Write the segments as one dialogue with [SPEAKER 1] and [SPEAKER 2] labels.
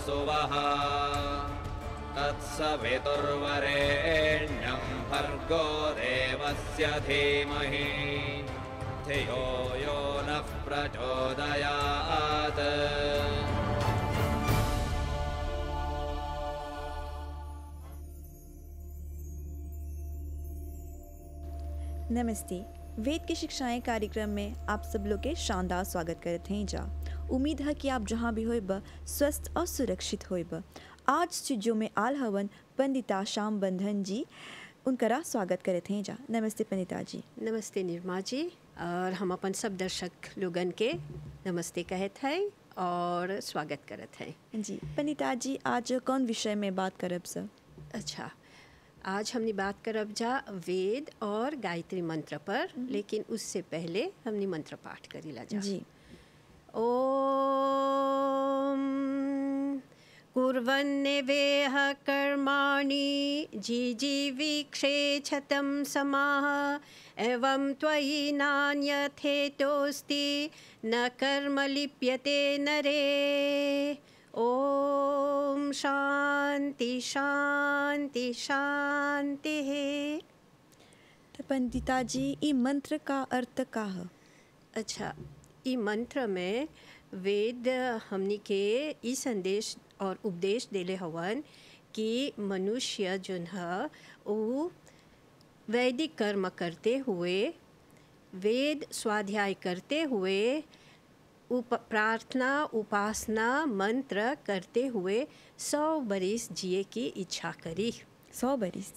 [SPEAKER 1] सुवः तत्सवितुर्वरेण्यं भर्गो देवस्य धीमहि धियो यो नः प्रचोदयात्।
[SPEAKER 2] नमस्ते। वेद की शिक्षाएं कार्यक्रम में आप सब लोग के शानदार स्वागत करते हैं। जा उम्मीद है कि आप जहाँ भी होए ब स्वस्थ और सुरक्षित होए ब। आज स्टूडियो में आल हवन पंडिता श्याम बंधन जी, उनकरा स्वागत करते हैं। जा नमस्ते पंडिता जी।
[SPEAKER 3] नमस्ते निर्मा जी, और हम अपन सब दर्शक लोगन के नमस्ते कहत हैं और स्वागत करत हैं
[SPEAKER 2] जी। पंडिता जी, आज कौन विषय में बात करब सर?
[SPEAKER 3] अच्छा, आज हमने बात करब जा वेद और गायत्री मंत्र पर, लेकिन उससे पहले हमने मंत्र पाठ करीला जा
[SPEAKER 2] जी।
[SPEAKER 3] ओम कुर्वन्नेवेह कर्माणि जिजीवीक्षेच्छतं समाः एवं त्वयि नान्यथेतोऽस्ति न कर्म लिप्यते नरे। ओम शांति शांति शांति है।
[SPEAKER 2] तो पंडिता जी, ये मंत्र का अर्थ का है?
[SPEAKER 3] अच्छा, ई मंत्र में वेद हमनी के ई संदेश और उपदेश देले हवन कि मनुष्य जोन है वो वैदिक कर्म करते हुए, वेद स्वाध्याय करते हुए, प्रार्थना उपासना मंत्र करते हुए 100 बरिस जिए की इच्छा करी।
[SPEAKER 2] 100 बरिस?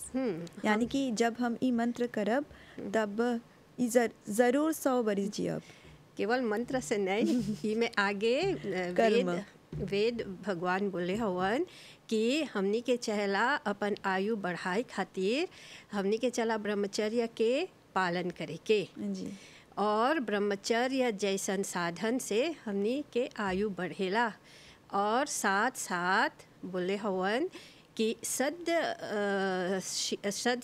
[SPEAKER 2] यानी कि जब हम ई मंत्र करब तब जरूर 100 बरिस जियब।
[SPEAKER 3] केवल मंत्र से नहीं, ई में आगे वेद भगवान बोले हवन कि हमनी के चहला अपन आयु बढ़ाए खातिर हमनी के चला ब्रह्मचर्य के पालन करे के
[SPEAKER 2] जी।
[SPEAKER 3] और ब्रह्मचर्य जैसन साधन से हमनी के आयु बढ़ेला। और साथ साथ बोले हवन कि सद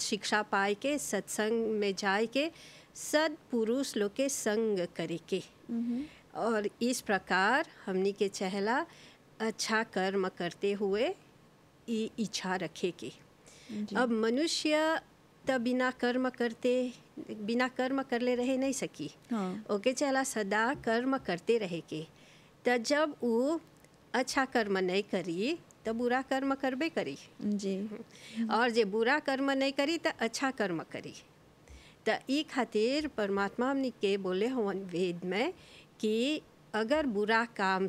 [SPEAKER 3] शिक्षा पाए के, सत्संग में जाए के, सद पुरुष लोग के संग करे के। और इस प्रकार हमनी के चहला अच्छा कर्म करते हुए इच्छा रखे के। अब मनुष्य तब बिना कर्म करले रहे नहीं सकी। ओके चला सदा कर्म करते रहे के। त जब वो अच्छा कर्म नहीं करी तो बुरा कर्म करबे करी
[SPEAKER 2] जी।
[SPEAKER 3] और जे बुरा कर्म नहीं करी तो अच्छा कर्म करी। त ई खातिर परमात्मा हमनी के बोले हवन वेद में कि अगर बुरा कर्म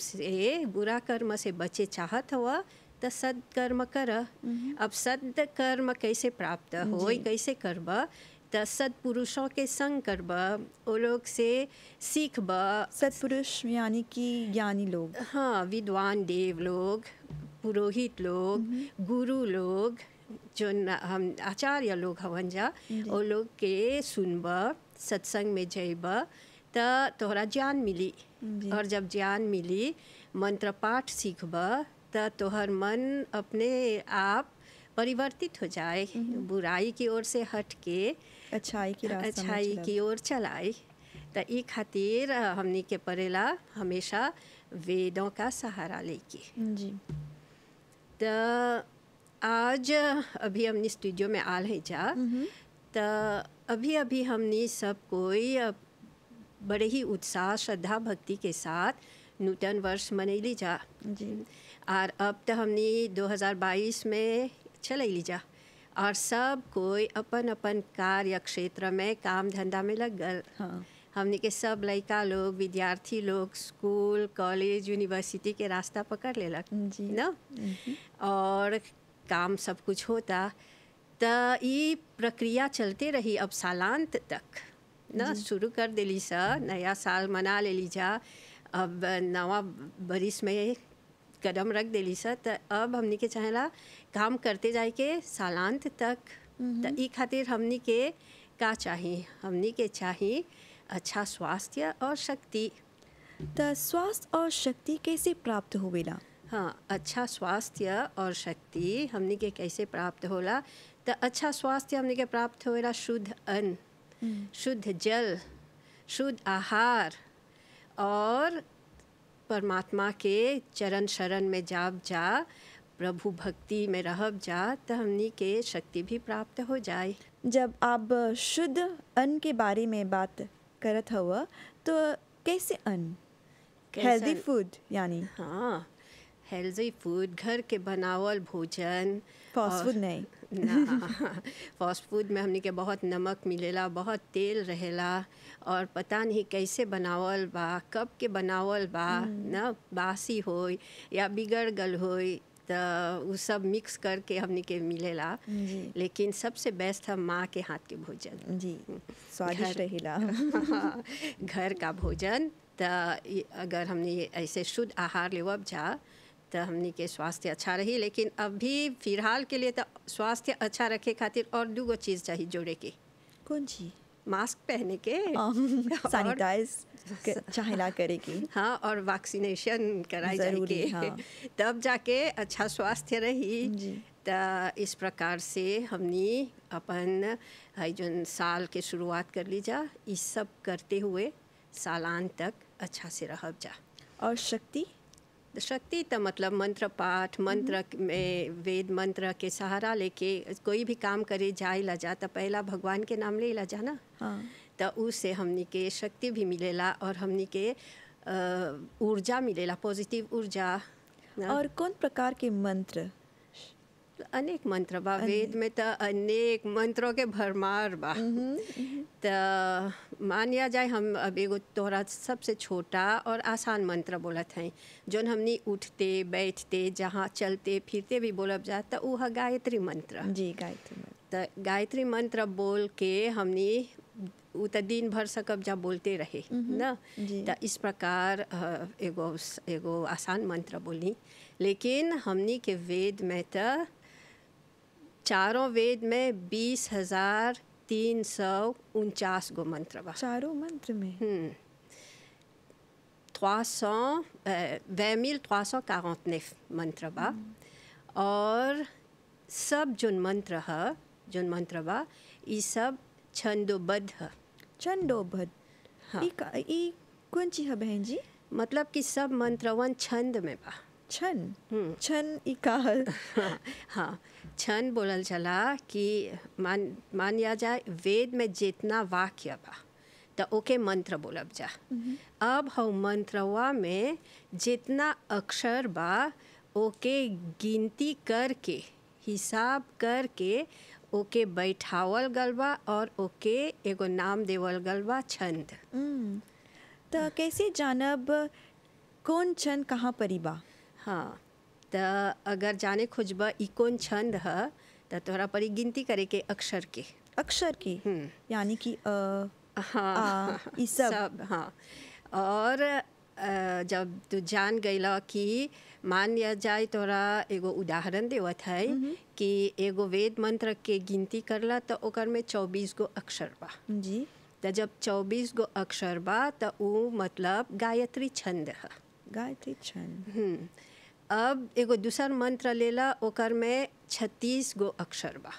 [SPEAKER 3] से बचे चाहत हुआ तो सदकर्म कर। अब सदकर्म कैसे प्राप्त हो, कैसे करब? तो सत्पुरुषों के संग करब, वो लोग से सीखब।
[SPEAKER 2] सत्पुरुष यानी कि ज्ञानी लोग? हाँ,
[SPEAKER 3] विद्वान देव लोग, पुरोहित लोग, गुरु लोग, जो हम आचार्य लोग हवन जा, वो लोग के सुनब, सत्संग में जइब तो तोहरा ज्ञान मिली। और जब ज्ञान मिली, मंत्र पाठ सीखब तो तोहर मन अपने आप परिवर्तित हो जाए, बुराई की ओर से हट के अच्छाई की ओर चलाए। तो ई खातिर हमनी के परेला हमेशा वेदों का सहारा लेके
[SPEAKER 2] जी।
[SPEAKER 3] तो आज अभी हमनी स्टूडियो में आल है जा, तो अभी हमनी सब कोई बड़े ही उत्साह, श्रद्धा, भक्ति के साथ नूतन वर्ष मनैली जा
[SPEAKER 2] जी।
[SPEAKER 3] और अब तो हमनी 2022 में चलैली जा और सब कोई अपन अपन कार्य क्षेत्र में, काम धंधा में लग गल। हमनी के सब लड़का लोग, विद्यार्थी लोग स्कूल, कॉलेज, यूनिवर्सिटी के रास्ता पकड़ लेलक ना, और काम सब कुछ होता। तो ये प्रक्रिया चलते रही अब सालांत तक ना। शुरू कर देली सा, नया साल मना लेली जा, अब नवा बरिस में कदम रख देली सा। तो अब हमनी के चाहेला काम करते जाए के सालांत तक। तो ई खातिर हमनी के का चाहिए? हमनी के चाहिए अच्छा स्वास्थ्य और शक्ति।
[SPEAKER 2] तो स्वास्थ्य और शक्ति कैसे प्राप्त होवेला?
[SPEAKER 3] हाँ, अच्छा स्वास्थ्य और शक्ति हमने के कैसे प्राप्त होला? तो अच्छा स्वास्थ्य हमने के प्राप्त होला शुद्ध अन्न, शुद्ध जल, शुद्ध आहार और परमात्मा के चरण शरण में जाब जा, प्रभु भक्ति में रहब जा, तो हमनी के शक्ति भी प्राप्त हो जाए।
[SPEAKER 2] जब आप शुद्ध अन्न के बारे में बात करत हुआ तो कैसे अन्न, हेल्दी फूड यानी?
[SPEAKER 3] हाँ, हेल्दी फूड, घर के बनावल भोजन,
[SPEAKER 2] फास्ट फूड नहीं।
[SPEAKER 3] ना, फास्ट फूड में हमने के बहुत नमक मिलेला, बहुत तेल रहेला और पता नहीं कैसे बनावल बा, कब के बनावल बा, ना बासी होई या बिगड़ गल होई, तो वो सब मिक्स करके हमने के मिलेला। लेकिन सबसे बेस्ट है माँ के हाथ के भोजन
[SPEAKER 2] जी, स्वादिष्ट रहेला।
[SPEAKER 3] घर का भोजन। तो अगर हमने ऐसे शुद्ध आहार लेवब जा तो हमने के स्वास्थ्य अच्छा रही। लेकिन अभी फिलहाल के लिए तो स्वास्थ्य अच्छा रखे खातिर और दूगो चीज़ चाहिए जोड़े के।
[SPEAKER 2] कौन चीज?
[SPEAKER 3] मास्क पहने के,
[SPEAKER 2] सैनिटाइज चाहेला करे की।
[SPEAKER 3] हाँ, और वैक्सीनेशन कराई जाए के,
[SPEAKER 2] हाँ।
[SPEAKER 3] तब जाके अच्छा स्वास्थ्य रही। तो इस प्रकार से हमने अपन जो साल के शुरुआत कर ली जा, इस सब करते हुए सालान तक अच्छा से रह जा।
[SPEAKER 2] और शक्ति?
[SPEAKER 3] शक्ति तो मतलब मंत्र पाठ, मंत्र में वेद मंत्र के सहारा लेके कोई भी काम करे जाए ला जा तो पहला भगवान के नाम ले ला जा ना।
[SPEAKER 2] हाँ।
[SPEAKER 3] तो उससे हमनी के शक्ति भी मिलेला और हमनी के ऊर्जा मिलेला, पॉजिटिव ऊर्जा। और
[SPEAKER 2] कौन प्रकार के मंत्र?
[SPEAKER 3] अनेक मंत्र बा, वेद में तो अनेक मंत्रों के भरमार बा। तो मानिया जाए हम अब एगो तोहरा सबसे छोटा और आसान मंत्र बोलत हैं, जोन हमनी उठते बैठते जहाँ चलते फिरते भी बोलब जा, तो वो है गायत्री मंत्र।
[SPEAKER 2] जी, गायत्री मंत्र।
[SPEAKER 3] तो गायत्री मंत्र बोल के हमनी वो तो दिन भर सकब जा बोलते रहे ना। तो इस प्रकार एगो आसान मंत्र बोली। लेकिन हमनी के वेद में तो चारों वेद में 20,349 गो मंत्र बा।
[SPEAKER 2] चारों मंत्र में
[SPEAKER 3] 20,349 मंत्र बा। और सब जोन मंत्र बा, ये सब छंदोबद्ध है।
[SPEAKER 2] छंदोबद्ध?
[SPEAKER 3] हाँ।
[SPEAKER 2] ई कौन चीज है बहन जी?
[SPEAKER 3] मतलब कि सब मंत्रवन छंद में बा।
[SPEAKER 2] छन? छन ई का है?
[SPEAKER 3] हाँ, छन बोलल चला कि मानिया जाए वेद में जितना वाक्य बा तो ओके मंत्र बोलब जा। अब हम मंत्रवा में जितना अक्षर बा ओके गिनती करके, हिसाब करके ओके बैठावल गल बा और ओके एगो नाम देवल गल बा छंद।
[SPEAKER 2] तो कैसे जानब कौन छंद कहाँ परी बा?
[SPEAKER 3] हाँ, तो अगर जाने खोजबा ई कौन छंद है तो तोहरा परी गिनती करे के अक्षर के।
[SPEAKER 2] अक्षर के? यानी कि
[SPEAKER 3] हाँ,
[SPEAKER 2] ई सब।
[SPEAKER 3] हाँ। और जब तू जान गईला कि मान लिया जाए, तोरा एगो उदाहरण देवत है कि एगो वेद मंत्र के गिनती करला तो ओकर में 24 गो अक्षर बा।
[SPEAKER 2] जी।
[SPEAKER 3] तो जब 24 गो अक्षर बा तो वो मतलब गायत्री छंद है।
[SPEAKER 2] गायत्री छंद।
[SPEAKER 3] अब एगो दूसर मंत्र लेला, ओकर में 36 गो अक्षर बा।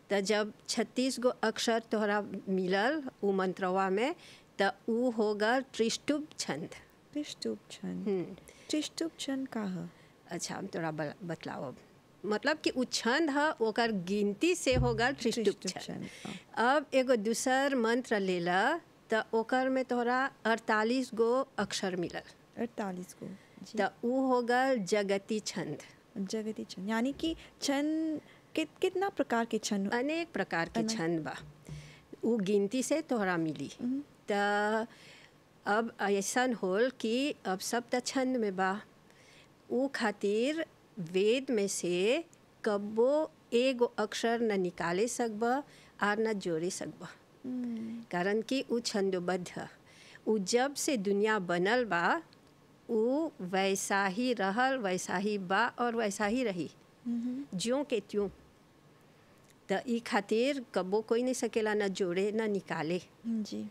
[SPEAKER 3] तो जब 36 गो अक्षर तोहरा मिलल उ मंत्रवा में तो उ होगा त्रिष्टुप छंद।
[SPEAKER 2] त्रिष्टुप छंद? त्रिष्टुप छंद का है?
[SPEAKER 3] अच्छा, हम तोरा बतलाओ। मतलब कि उ छंद है, ओकर गिनती से होगा त्रिष्टुप छंद। अब एगो दूसर मंत्र लेला तो ओकर में तोहरा 48 गो अक्षर मिलल।
[SPEAKER 2] 48 गो?
[SPEAKER 3] तो उ होगा जगती छंद।
[SPEAKER 2] जगती छंद यानी कि छंद कितना प्रकार के छंद?
[SPEAKER 3] अनेक प्रकार के छंद बा, उ गिनती से तोहरा मिली। तो अब ऐसन होल कि अब सब तो छंद में बा, उ खातिर वेद में से कब्बो एगो अक्षर न निकाले सकबा और न जोड़े सकबा। कारण कि उ छंदोबद्ध है। उ जब से दुनिया बनल बा उ वैसा ही रहल, वैसा ही बा और वैसा ही रही, ज्यों के त्यों। तो ई खातिर कब्बो कोई नहीं सकेला न जोड़े न निकाले।
[SPEAKER 2] जी।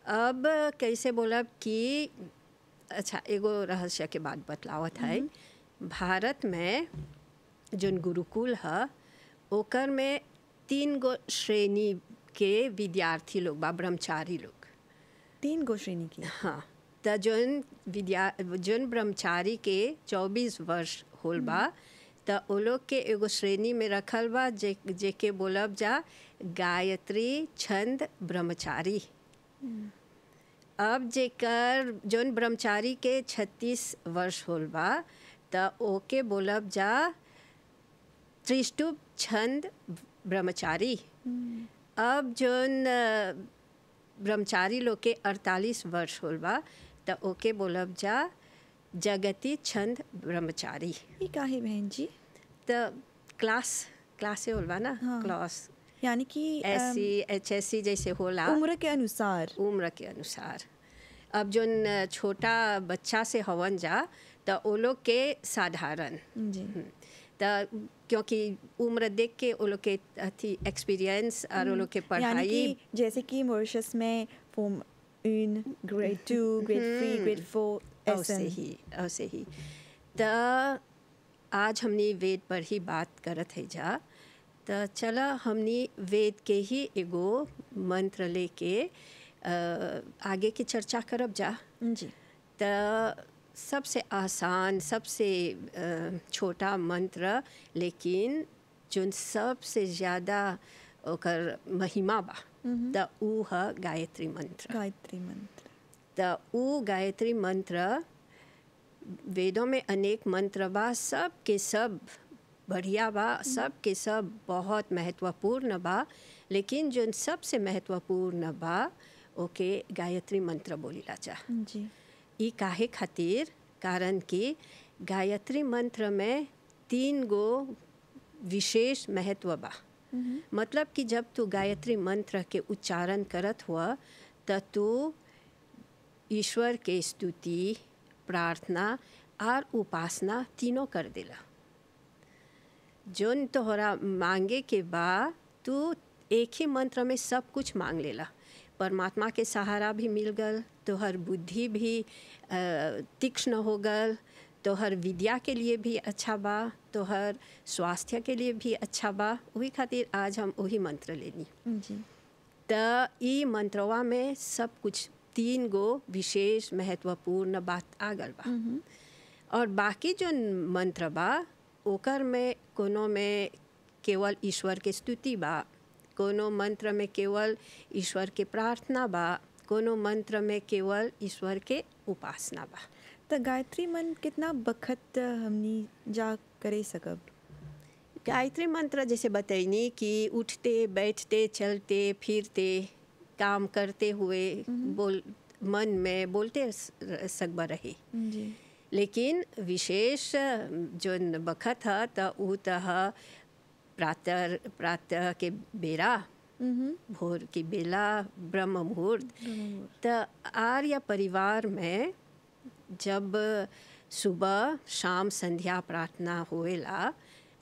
[SPEAKER 3] अब कैसे बोलब कि अच्छा एगो रहस्य के बात बतलावत है भारत में जोन गुरुकुल है ओकर में 3 गो श्रेणी के विद्यार्थी लोग बा, ब्रह्मचारी लोग।
[SPEAKER 2] 3 गो श्रेणी की।
[SPEAKER 3] हाँ, त जोन ब्रह्मचारी के 24 वर्ष होल बा त ओ लोग के एगो श्रेणी में रखल बा जेके बोलब जा गायत्री छंद ब्रह्मचारी। अब जेकर जोन ब्रह्मचारी के 36 वर्ष होल बा त ओके बोलब जा त्रिष्टुप छंद ब्रह्मचारी। अब जोन ब्रह्मचारी लोग के 48 वर्ष होल बा त ओके बोलब जा जगती छंद ब्रह्मचारी।
[SPEAKER 2] ये काहे बहन जी?
[SPEAKER 3] त क्लास से होल बा ना।
[SPEAKER 2] हाँ।
[SPEAKER 3] क्लास
[SPEAKER 2] यानी कि
[SPEAKER 3] SC HSC जैसे होला
[SPEAKER 2] उम्र के अनुसार।
[SPEAKER 3] उम्र के अनुसार। अब जोन छोटा बच्चा से हवन जा त ओ लोग के साधारण।
[SPEAKER 2] जी।
[SPEAKER 3] त क्योंकि उम्र देख के वो लोग के अथी एक्सपीरियंस और वो लोग के
[SPEAKER 2] यानी
[SPEAKER 3] पढ़ाई
[SPEAKER 2] कि जैसे कि मॉरिशस में फॉर्म 1, ग्रेड 2, ग्रेड 3, ग्रेड 4
[SPEAKER 3] ऐसे ही। त आज हमनी वेद पर ही बात करत है जा। त चला हमनी वेद के ही एगो मंत्र लेके आगे की चर्चा करब जा।
[SPEAKER 2] जी।
[SPEAKER 3] त सबसे आसान, सबसे छोटा मंत्र लेकिन जोन सबसे ज़्यादा ओकर महिमा बा त ऊ है गायत्री मंत्र।
[SPEAKER 2] गायत्री मंत्र।
[SPEAKER 3] त ऊ गायत्री मंत्र वेदों में अनेक मंत्र बा, सब के सब बढ़िया बा, सब के सब बहुत महत्वपूर्ण बा, लेकिन जोन सबसे महत्वपूर्ण बा ओके गायत्री मंत्र बोलीला जा।
[SPEAKER 2] जी।
[SPEAKER 3] ई काहे खातिर? कारण कि गायत्री मंत्र में 3 गो विशेष महत्व बा। मतलब कि जब तू गायत्री मंत्र के उच्चारण करत हुआ त तू ईश्वर के स्तुति, प्रार्थना और उपासना तीनों कर देला। जोन तोहरा मांगे के बा तू एक ही मंत्र में सब कुछ मांग लेला। परमात्मा के सहारा भी मिल गल, तोहर बुद्धि भी तीक्ष्ण हो गल, तोहर विद्या के लिए भी अच्छा बा, तोहर स्वास्थ्य के लिए भी अच्छा बा। वही खातिर आज हम वही मंत्र लेनी।
[SPEAKER 2] जी।
[SPEAKER 3] त ई मंत्रवा में सब कुछ 3 गो विशेष महत्वपूर्ण बात आ गल बा। और बाकी जो मंत्र बा ओकर में कोनो में केवल ईश्वर के स्तुति बा, कोनो मंत्र में केवल ईश्वर के प्रार्थना बा, कोनो मंत्र में केवल ईश्वर के उपासना बा।
[SPEAKER 2] तो गायत्री मंत्र कितना बखत हमनी जा करे सकब?
[SPEAKER 3] गायत्री मंत्र जैसे बतैनी कि उठते बैठते चलते फिरते काम करते हुए मन में बोलते सकबा रहे।
[SPEAKER 2] जी।
[SPEAKER 3] लेकिन विशेष जो बखत है त ऊ त प्रातः के बेरा, भोर की बेला, ब्रह्म मुहूर्त। त आर्य परिवार में जब सुबह शाम संध्या प्रार्थना होएला,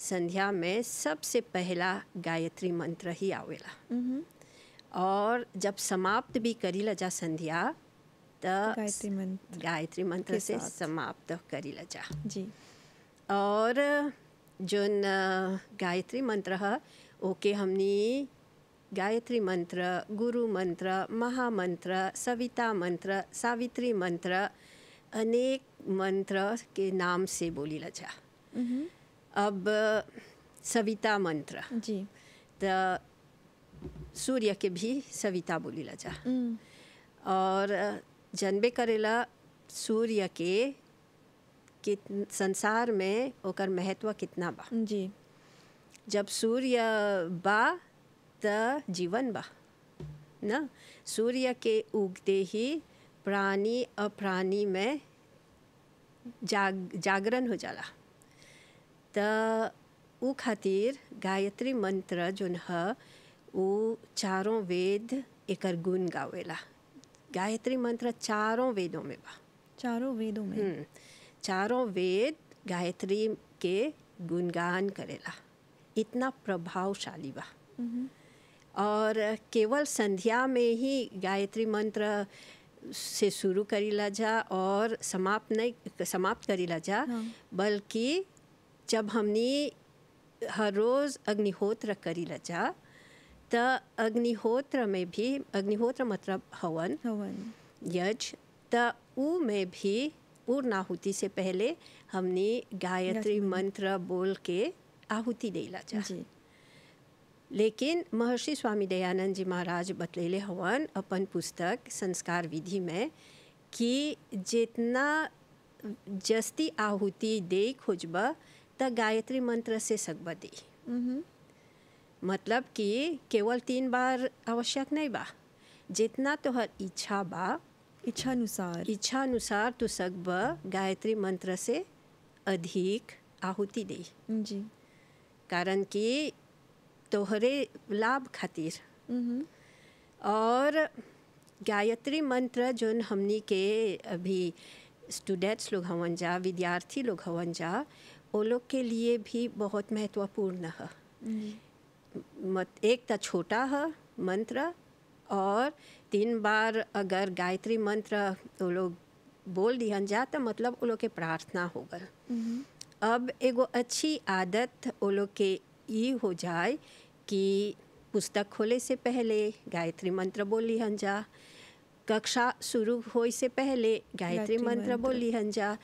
[SPEAKER 3] संध्या में सबसे पहला गायत्री मंत्र ही आवेला। और जब समाप्त भी करीला जा संध्या त गायत्री मंत्र से समाप्त करीला जा।
[SPEAKER 2] जी।
[SPEAKER 3] और जोन गायत्री मंत्र है ओके हमनी गायत्री मंत्र, गुरु मंत्र, महामंत्र, सविता मंत्र, सावित्री मंत्र, अनेक मंत्र के नाम से बोलीला जा। अब सविता मंत्र
[SPEAKER 2] जी।
[SPEAKER 3] त सूर्य के भी सविता बोलीला जा। और जनबे करेला सूर्य के संसार में ओकर महत्व कितना बा।
[SPEAKER 2] जी।
[SPEAKER 3] जब सूर्य बा त जीवन बा ना। सूर्य के उगते ही प्राणी अप्राणी में जागरण हो जाला। त ऊ खातिर गायत्री मंत्र जोन है वो चारों वेद एकर गुण गावेला। गायत्री मंत्र चारों वेदों में बा।
[SPEAKER 2] चारों वेदों में?
[SPEAKER 3] चारों वेद गायत्री के गुणगान करेला, इतना प्रभावशाली बा। और केवल संध्या में ही गायत्री मंत्र से शुरू करीला जा और समाप्त करीला जा, बल्कि जब हमनी हर रोज़ अग्निहोत्र करीला जा त अग्निहोत्र में भी, अग्निहोत्र मतलब हवन यज्ञ, त ऊ में भी पूर्णाहुति से पहले हमनी गायत्री मंत्र बोल के आहुति देला जा। लेकिन महर्षि स्वामी दयानंद जी महाराज बतलेले हवन अपन पुस्तक संस्कार विधि में कि जितना जस्ती आहुति दे खोजब त गायत्री मंत्र से सकब दे। मतलब कि केवल 3 बार आवश्यक नहीं बा, जितना तोहर इच्छा बा, इच्छा अनुसार तू सकब गायत्री मंत्र से अधिक आहुति दे
[SPEAKER 2] जी।
[SPEAKER 3] कारण कि तोहरे लाभ खातिर। और गायत्री मंत्र जोन हमनी के अभी स्टूडेंट्स लोग हवन जा, विद्यार्थी लोग हवन जा, वो लोग के लिए भी बहुत महत्वपूर्ण है। एक तो छोटा है मंत्र, और 3 बार अगर गायत्री मंत्र वो लोग बोल दिहन जा तो मतलब वो लोग के प्रार्थना हो गल। अब एगो अच्छी आदत वो लोग के ये हो जाए कि पुस्तक खोले से पहले गायत्री मंत्र बोल लिहन जा, कक्षा शुरू होए से पहले गायत्री मंत्र बोल लिहन जा,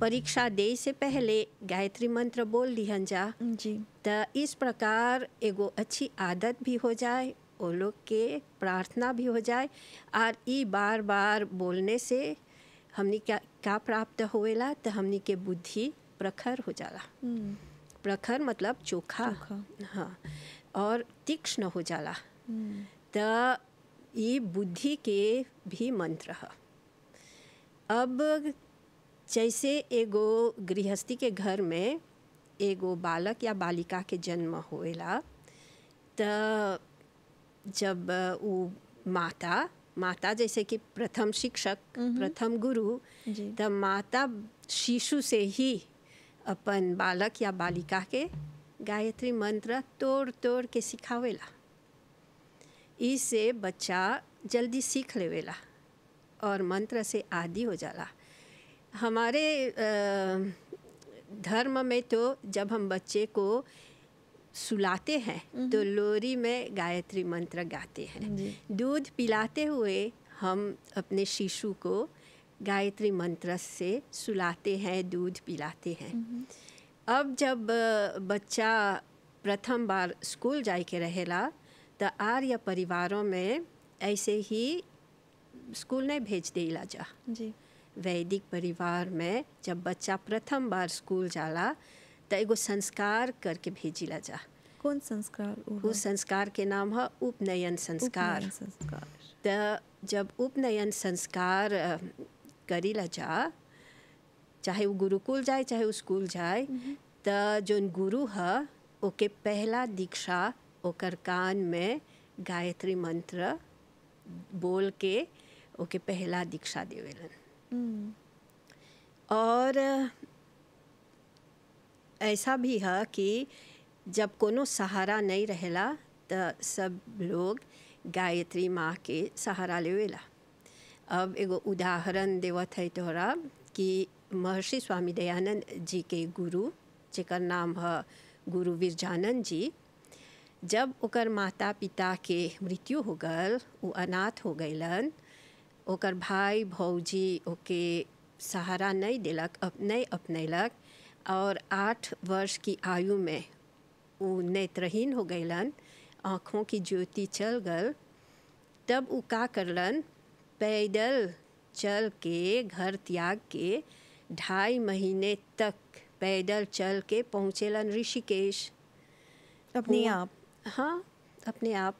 [SPEAKER 3] परीक्षा दे से पहले गायत्री मंत्र बोल लिहन जा
[SPEAKER 2] जी।
[SPEAKER 3] तो इस प्रकार एगो अच्छी आदत भी हो जाए, वो लोग के प्रार्थना भी हो जाए। और ये बार बार बोलने से हमनी क्या प्राप्त होएला, तो हमनी के बुद्धि प्रखर हो जाला। प्रखर मतलब चोखा। हाँ, और तीक्ष्ण हो जाला। तो ये बुद्धि के भी मंत्र है। अब जैसे एगो गृहस्थी के घर में एगो बालक या बालिका के जन्म होएला, तो जब वो माता जैसे कि प्रथम शिक्षक, प्रथम गुरु, तो माता शिशु से ही अपन बालक या बालिका के गायत्री मंत्र तोड़ तोड़ के सिखावेला। इससे बच्चा जल्दी सीख लेवेला और मंत्र से आदी हो जाला। हमारे धर्म में तो जब हम बच्चे को सुलाते हैं तो लोरी में गायत्री मंत्र गाते हैं। दूध पिलाते हुए हम अपने शिशु को गायत्री मंत्र से सुलाते हैं, दूध पिलाते हैं। अब जब बच्चा प्रथम बार स्कूल जाए के रहेला तो आर्य परिवारों में ऐसे ही स्कूल नहीं भेज देला जा
[SPEAKER 2] जी।
[SPEAKER 3] वैदिक परिवार में जब बच्चा प्रथम बार स्कूल जाला तो एगो संस्कार करके भेजिला जा।
[SPEAKER 2] कौन संस्कार?
[SPEAKER 3] उस संस्कार के नाम है उपनयन संस्कार। तो जब उपनयन संस्कार करीला जा, चाहे वो गुरुकुल जाए चाहे वो स्कूल जाए, तो जोन गुरु है ओके पहला दीक्षा ओकर कान में गायत्री मंत्र बोल के ओके पहला दीक्षा देवेलन। और ऐसा भी है कि जब कोनो सहारा नहीं रहेला तो सब लोग गायत्री माँ के सहारा लेवेला। अब एगो उदाहरण देवत है तोहरा कि महर्षि स्वामी दयानंद जी के गुरु, जेकर नाम है गुरु विरजानंद जी, जब ओकर माता पिता के मृत्यु हो गल, वो अनाथ हो गईलन, ओकर भाई भौजी ओके सहारा नहीं दिलक, नहीं अपनैलक, और 8 वर्ष की आयु में वो नेत्रहीन हो गईलन, आँखों की ज्योति चल गल। तब वो का करलन, पैदल चल के घर त्याग के 2.5 महीने तक पैदल चल के पहुँचेलन ऋषिकेश
[SPEAKER 2] अपने आप।
[SPEAKER 3] हाँ, अपने आप।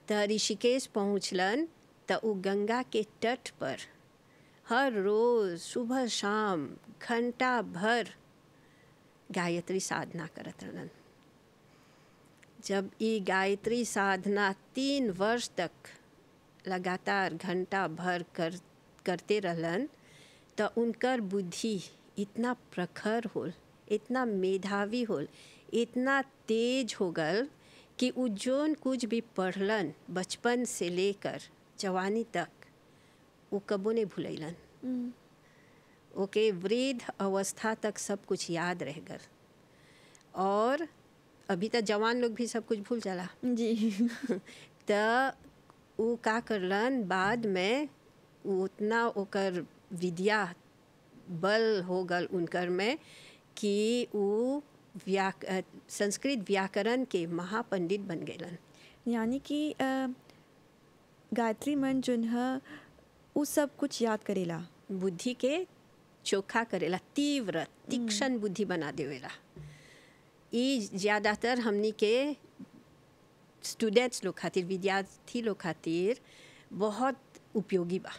[SPEAKER 3] तो ऋषिकेश पहुँचलन तो वो गंगा के तट पर हर रोज़ सुबह शाम घंटा भर गायत्री साधना करत रहलन। जब ये गायत्री साधना 3 वर्ष तक लगातार घंटा भर करते रहलन तो उनकर बुद्धि इतना प्रखर होल, इतना मेधावी होल, इतना तेज हो गल कि उ जोन कुछ भी पढ़लन बचपन से लेकर जवानी तक वो कबो नहीं भूलैलन। ओके वृद्ध अवस्था तक सब कुछ याद रह गल। और अभी तक जवान लोग भी सब कुछ भूल जाला
[SPEAKER 2] जी।
[SPEAKER 3] त वो का करलन, बाद में उतना ओकर विद्या बल हो गल उनकर में कि वो संस्कृत व्याकरण के महापंडित बन गएलन।
[SPEAKER 2] यानी कि गायत्री मन जोन है वो सब कुछ याद करेला,
[SPEAKER 3] बुद्धि के चोखा करेला, तीव्र तीक्ष्ण बुद्धि बना देवेला। ई ज़्यादातर हमनी के स्टूडेंट्स लोग खातिर, विद्यार्थी लोग खातिर बहुत उपयोगी बा।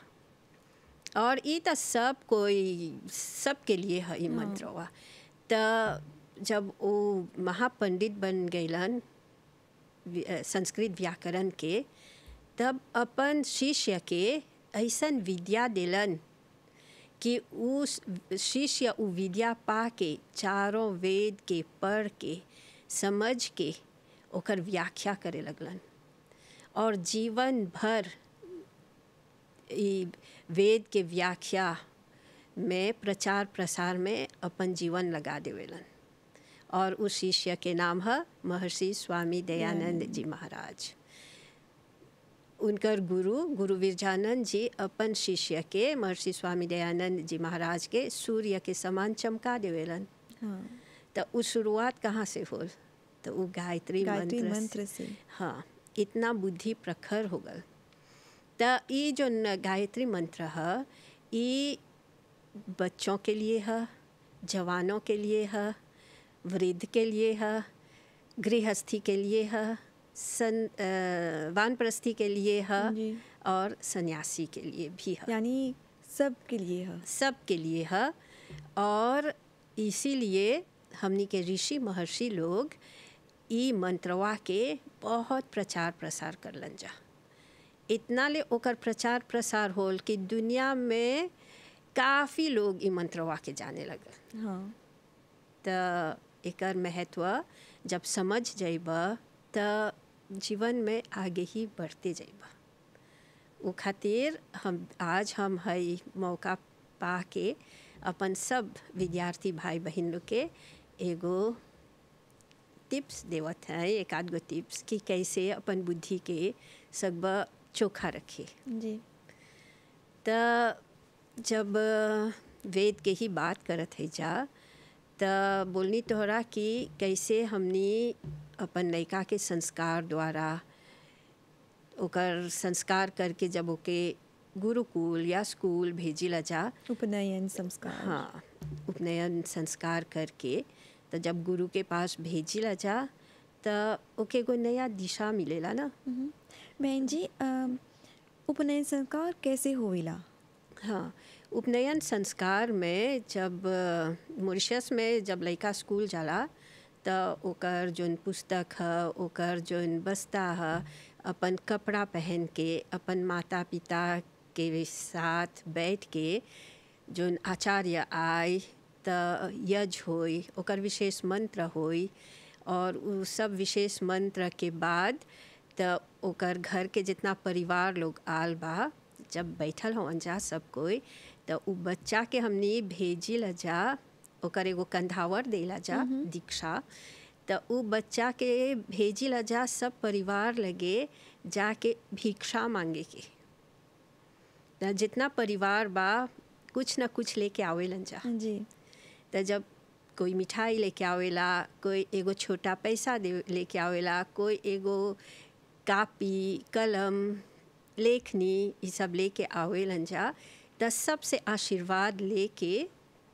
[SPEAKER 3] और ई त सब कोई सबके लिए है ई मंत्रवा। त जब वो महापंडित बन गईलन संस्कृत व्याकरण के, तब अपन शिष्य के ऐसन विद्या देलन कि उस शिष्य उ विद्या पा के चारों वेद के पढ़ के समझ के ओकर व्याख्या करे लगलन। और जीवन भर वेद के व्याख्या में प्रचार प्रसार में अपन जीवन लगा देवेलन। और उस शिष्य के नाम है महर्षि स्वामी दयानंद जी महाराज। उनकर गुरु विरजानंद जी अपन शिष्य के महर्षि स्वामी दयानंद जी महाराज के सूर्य के समान चमका देवेलन।
[SPEAKER 2] हाँ।
[SPEAKER 3] तो उस शुरुआत कहाँ से होल? तो वो गायत्री मंत्र
[SPEAKER 2] से।
[SPEAKER 3] हाँ, इतना बुद्धि प्रखर हो गल। तो ये जो गायत्री मंत्र है, ये बच्चों के लिए है, जवानों के लिए है, वृद्ध के लिए है, गृहस्थी के लिए है, वानप्रस्थी के लिए है, और सन्यासी के लिए भी है।
[SPEAKER 2] यानी सब के लिए है।
[SPEAKER 3] सब के लिए है। और इसीलिए हमनी के ऋषि महर्षि लोग ई मंत्रवा के बहुत प्रचार प्रसार करलन जा। इतना ले ओकर प्रचार प्रसार होल कि दुनिया में काफ़ी लोग ई मंत्रवा के जाने लगल।
[SPEAKER 2] हाँ।
[SPEAKER 3] तो एकर महत्व जब समझ जाइबा त जीवन में आगे ही बढ़ते जाइबा। वो खातिर हम हई मौका पा के अपन सब विद्यार्थी भाई बहन लोग के एगो टिप्स देवत हैं, एक आध गो टिप्स कि कैसे अपन बुद्धि के सब चोखा रखे।
[SPEAKER 2] जी।
[SPEAKER 3] तो जब वेद के ही बात करत है जा, तो बोलनी तोहरा कि कैसे हमनी अपन लड़का के संस्कार द्वारा ओकर संस्कार करके जब ओके गुरुकुल या स्कूल भेजिला जा,
[SPEAKER 2] उपनयन संस्कार।
[SPEAKER 3] हाँ, उपनयन संस्कार करके तो जब गुरु के पास भेजिला जा तो ओके एगो नया दिशा मिलेला ना।
[SPEAKER 2] बहन जी, उपनयन संस्कार कैसे होवेला?
[SPEAKER 3] हाँ, उपनयन संस्कार में जब मॉरिशस में जब लड़का स्कूल जाला तो ओकर जोन पुस्तक है, ओकर जोन बस्ता है, अपन कपड़ा पहन के अपन माता पिता के साथ बैठ के जोन आचार्य आए तो यज्ञ होई, ओकर विशेष मंत्र होई। और उ सब विशेष मंत्र के बाद तो ओकर घर के जितना परिवार लोग आल बा, जब बैठल होवन जा सब कोई, तो उ बच्चा के हमनी भेजी ला जा, ओकर एगो कंधावर देला जा दीक्षा। तो उ बच्चा के भेजी ला जा सब परिवार लगे जाके भिक्षा मांगे के। तो जितना परिवार बा कुछ ना कुछ लेके आवेलन जा।
[SPEAKER 2] जी।
[SPEAKER 3] तो जब कोई मिठाई लेके आवेला, कोई एगो छोटा पैसा दे लेके आवेला, कोई एगो कापी कलम लेखनी ये सब लेके आवेलन जा। तो सबसे आशीर्वाद लेके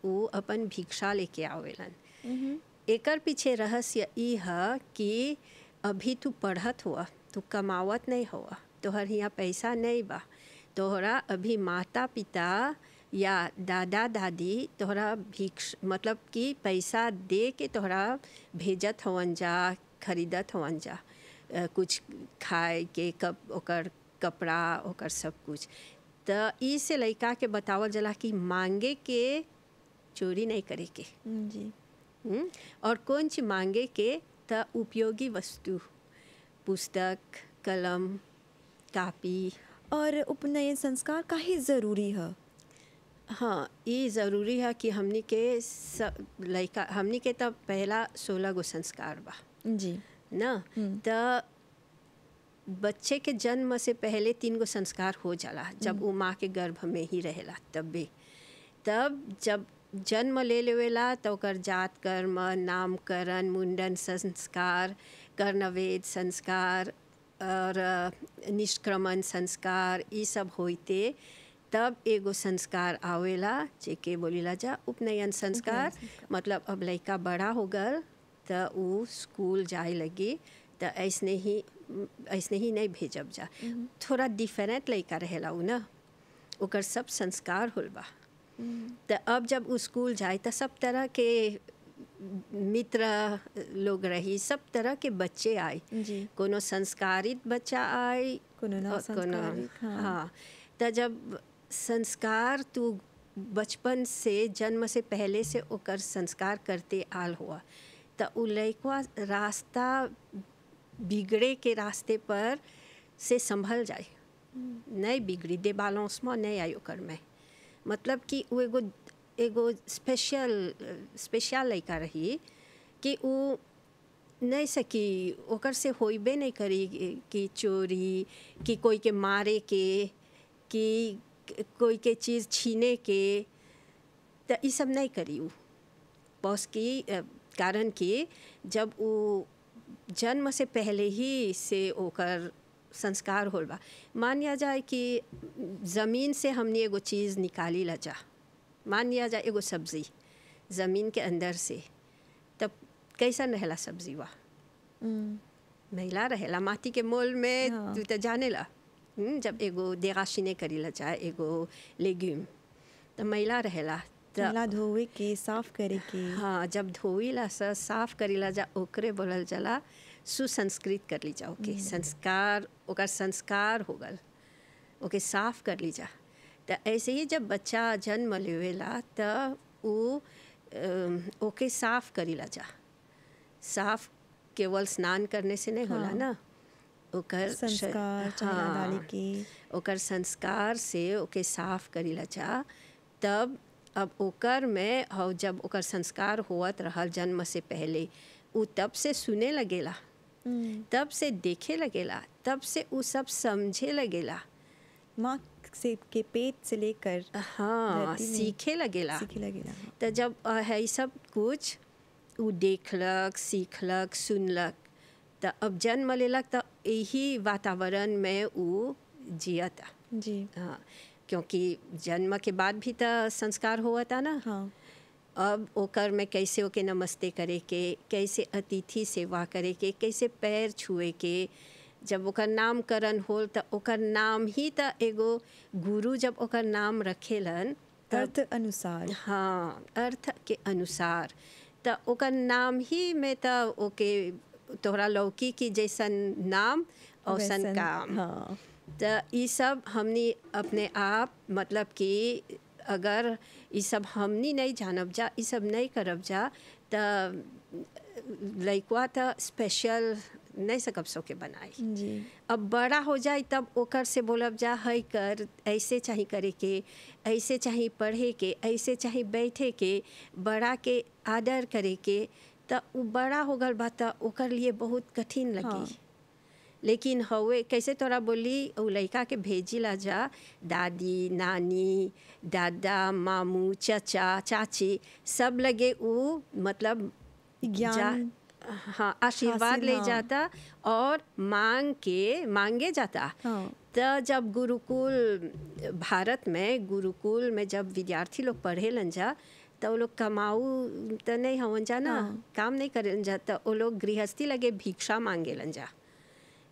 [SPEAKER 3] वो अपन भिक्षा लेके आवेलन। एकर पीछे रहस्य ई है कि अभी तू पढ़त हुआ, तू कमावत नहीं हुआ, तोहर यहाँ पैसा नहीं बा, तोहरा अभी माता पिता या दादा दादी तोहरा मतलब कि पैसा दे के तोहरा भेजत हवन जा, खरीदत हवन जा कुछ खाए के, ओकर कपड़ा, ओकर सब कुछ। तो ई से लड़का के बतावल जला कि मांगे के चोरी नहीं करे के।
[SPEAKER 2] जी।
[SPEAKER 3] और कौन चीज मांगे के? तो उपयोगी वस्तु, पुस्तक, कलम, कापी।
[SPEAKER 2] और उपनयन संस्कार काहे ज़रूरी है?
[SPEAKER 3] हाँ, ये ज़रूरी है कि हमनी के लइका हमनी के तब पहला 16 गो संस्कार बा
[SPEAKER 2] जी।
[SPEAKER 3] ना। त बच्चे के जन्म से पहले 3 गो संस्कार हो जाला जब वो माँ के गर्भ में ही रहेला तब जब जन्म ले लेवेला तो ओकर जात कर्म, नामकरण, मुंडन संस्कार, कर्णवेद संस्कार और निष्क्रमण संस्कार ये सब होते तब एगो संस्कार आवेला जेके बोलीला जा उपनयन संस्कार। मतलब अब लड़का बड़ा हो गल तो वो स्कूल जाए लगी तो ऐसने ही नहीं भेजब जा। थोड़ा डिफरेंट लड़का रहेला उ ना, ओकर सब संस्कार होल बा। तो अब जब वो स्कूल जाए तो सब तरह के मित्र लोग रही, सब तरह के बच्चे आए, कोनो संस्कारित बच्चा आए,
[SPEAKER 2] कोनो ना संस्कारित।
[SPEAKER 3] हाँ, तो जब संस्कार तू बचपन से जन्म से पहले से ओकर संस्कार करते आल हुआ तो उ लइकवा रास्ता बिगड़े के रास्ते पर से संभल जाए, नहीं बिगड़ी दे बालोंस में नहीं आई ओकर में। मतलब कि वो एगो स्पेशल लइका रही कि वो नहीं सकी ओकर से होइबे नहीं करी कि चोरी, कि कोई के मारे के, कि कोई के चीज़ छीने के, तो ये सब नहीं करी उ बस की कारण कि जब वो जन्म से पहले ही से ओकर संस्कार होल बा। मान लिया जाए कि ज़मीन से हमने एगो चीज़ निकाली ला जा, मान लिया जाए एगो सब्ज़ी ज़मीन के अंदर से, तब कैसा रहेला सब्ज़ी वा? मैला रहेला, माटी के मोल में। हाँ। तू तो जाने ला जब एगो देगाशिने करी ला जाए एगो लेग्यूम तो मैला रहेला,
[SPEAKER 2] मैला धोवे के साफ करे के।
[SPEAKER 3] हाँ, जब धोईला साफ करीला जा ओकरे बोलल जाला सुसंस्कृत कर ली जा। ओके संस्कार, ओकर संस्कार हो गल, ओके साफ कर ली जा। तो ऐसे ही जब बच्चा जन्म लेवेला तो वो ओके साफ करीला जा। साफ केवल स्नान करने से नहीं होला ना, ओकर
[SPEAKER 2] संस्कार चढ़ा डाली के,
[SPEAKER 3] ओकर संस्कार से ओके साफ करीला जा। तब अब ओकर में और जब ओकर संस्कार होवत रहल जन्म से पहले वो तब से सुने लगेला, तब से देखे लगेला, तब से वो सब समझे लगेला,
[SPEAKER 2] माँ से के पेट से लेकर
[SPEAKER 3] हाँ सीखे लगेला। तो जब है सब कुछ वो देखलक, सीखलक, सुनलक, तो अब जन्म लेलक तो यही वातावरण में वो जियता।
[SPEAKER 2] जी
[SPEAKER 3] हाँ, क्योंकि जन्म के बाद भी तो संस्कार हुआ था ना।
[SPEAKER 2] हाँ।
[SPEAKER 3] अब ओकर में कैसे ओके नमस्ते करे के, कैसे अतिथि सेवा करे के, कैसे पैर छुए के, जब ओकर नामकरण होल तो ओकर नाम ही तो एगो गुरु जब ओकर नाम रखेलन
[SPEAKER 2] अर्थ अनुसार,
[SPEAKER 3] हाँ अर्थ के अनुसार, तो ओकर नाम ही में तो ओके तोहरा लौकी की जैसन नाम औसन काम।
[SPEAKER 2] हाँ।
[SPEAKER 3] तो ये सब हमनी अपने आप मतलब कि अगर ये सब हमनी नहीं जानब जा, ये सब नहीं करब जा तो लइकवा तो स्पेशल नहीं सकब सो के बनाई।
[SPEAKER 2] जी।
[SPEAKER 3] अब बड़ा हो जाए तब ओकर से बोलब जा है कर, ऐसे चाहे करे के, ऐसे चाहे पढ़े के, ऐसे चाहे बैठे के, बड़ा के आदर करे के, तो वो बड़ा हो गल बा तो ओकर लिए बहुत कठिन लगी। हाँ। लेकिन हवे कैसे तोरा बोली उ लइका के भेजिला जा दादी, नानी, दादा, मामू, चाचा, चाची सब लगे उ मतलब
[SPEAKER 2] ज्ञान,
[SPEAKER 3] हाँ आशीर्वाद ले जाता और मांगे जाता। हाँ। तो जब गुरुकुल भारत में गुरुकुल में जब विद्यार्थी लोग पढ़े लन जा तो वो लोग कमाऊ तो नहीं हवन जा ना। हाँ। काम नहीं करे जा तो वो लोग गृहस्थी लगे भिक्षा मांगे लन जा,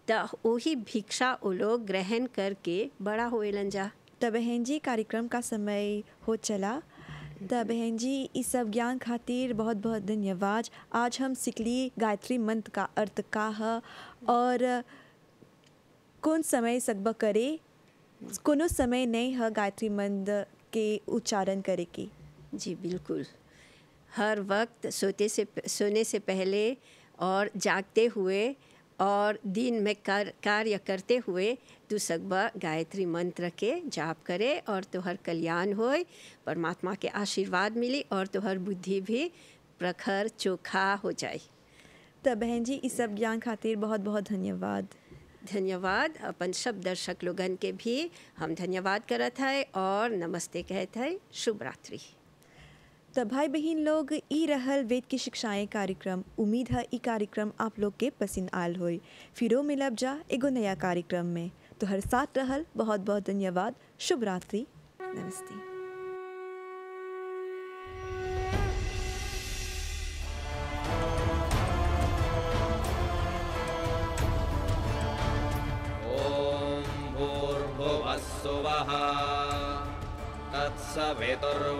[SPEAKER 3] तो वही भिक्षा वो लोग ग्रहण करके बड़ा होएलन जा।
[SPEAKER 2] तो बहन जी कार्यक्रम का समय हो चला, तो बहन जी इस सब ज्ञान खातिर बहुत बहुत धन्यवाद। आज हम सीखली गायत्री मंत्र का अर्थ का है और कौन समय सकबा करे, कोनो समय नहीं है गायत्री मंत्र के उच्चारण करे की।
[SPEAKER 3] जी बिल्कुल, हर वक्त सोने से पहले और जागते हुए और दिन में कार्य करते हुए तू सकबा गायत्री मंत्र के जाप करे और तोहर कल्याण होए, परमात्मा के आशीर्वाद मिली और तोहर बुद्धि भी प्रखर चोखा हो जाए।
[SPEAKER 2] तो बहन जी इस सब ज्ञान खातिर बहुत बहुत धन्यवाद।
[SPEAKER 3] धन्यवाद। अपन सब दर्शक लोगन के भी हम धन्यवाद करत है और नमस्ते कहत है। शुभ रात्रि।
[SPEAKER 2] तो भाई बहन लोग ई रहल वेद की शिक्षाएं कार्यक्रम। उम्मीद है ई कार्यक्रम आप लोग के पसंद आल होई। फिरो मिलब जा एगो नया कार्यक्रम में। तो हर साथ रहल बहुत बहुत धन्यवाद। शुभ रात्रि। नमस्ते।
[SPEAKER 1] सुवः तत्सवितुर्वरेण्यं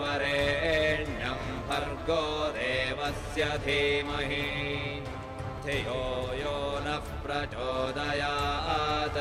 [SPEAKER 1] भर्गो देवस्य धीमहि धियो यो नः प्रचोदयात्।